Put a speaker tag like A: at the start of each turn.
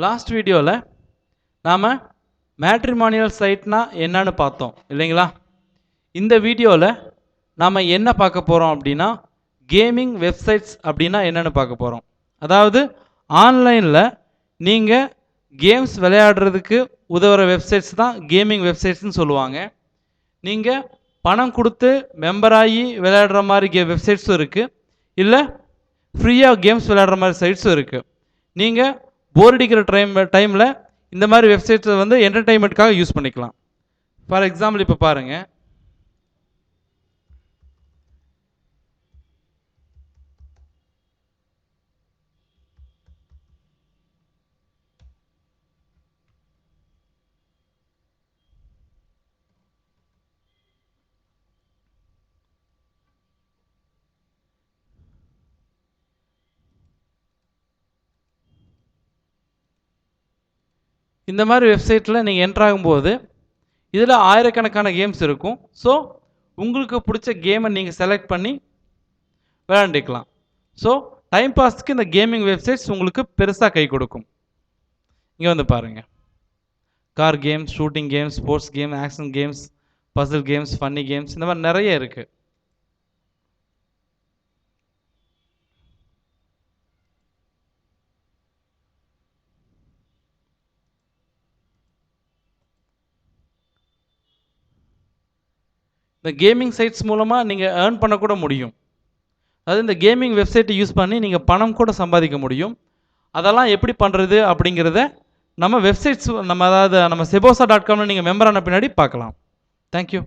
A: Last வீடியோவில் நாம் மேட்ரிமானியல் சைட்னா என்னன்னு பார்த்தோம் இல்லைங்களா. இந்த வீடியோவில் நாம் என்ன பார்க்க போகிறோம் அப்படின்னா கேமிங் வெப்சைட்ஸ் அப்படின்னா என்னென்னு பார்க்க போகிறோம். அதாவது ஆன்லைனில் நீங்கள் கேம்ஸ் விளையாடுறதுக்கு உதவுற வெப்சைட்ஸ் தான் கேமிங் வெப்சைட்ஸ்னு சொல்லுவாங்க. நீங்கள் பணம் கொடுத்து மெம்பராகி விளையாடுற மாதிரி வெப்சைட்ஸும் இருக்குது, இல்லை ஃப்ரீயாக கேம்ஸ் விளையாடுற மாதிரி சைட்ஸும் இருக்குது. நீங்கள் போர் அடிக்கிற டைமில் இந்த மாதிரி வெப்சைட்ஸை வந்து என்டர்டெயின்மெண்ட்காக யூஸ் பண்ணிக்கலாம். ஃபார் எக்ஸாம்பிள் இப்போ பாருங்கள், இந்த மாதிரி வெப்சைட்டில் நீங்கள் என்ட்ரு ஆகும்போது இதில் ஆயிரக்கணக்கான கேம்ஸ் இருக்கும். ஸோ உங்களுக்கு பிடிச்ச கேமை நீங்கள் செலக்ட் பண்ணி விளையாண்டுக்கலாம். ஸோ டைம் பாஸ்க்கு இந்த கேமிங் வெப்சைட்ஸ் உங்களுக்கு பெருசாக கை கொடுக்கும். இங்கே வந்து பாருங்கள், car games, shooting games, sports game, action games, Basil games, funny games, இந்த மாதிரி நிறைய இருக்குது. இந்த கேமிங் சைட்ஸ் மூலமாக நீங்கள் ஏர்ன் பண்ணக்கூட முடியும். அதாவது இந்த கேமிங் வெப்சைட்டை யூஸ் பண்ணி நீங்கள் பணம் கூட சம்பாதிக்க முடியும். அதெல்லாம் எப்படி பண்ணுறது அப்படிங்கிறத நம்ம வெப்சைட்ஸ் நம்ம செபோசா.comல நீங்கள் மெம்பர் ஆன பின்னாடி பார்க்கலாம். தேங்க்யூ.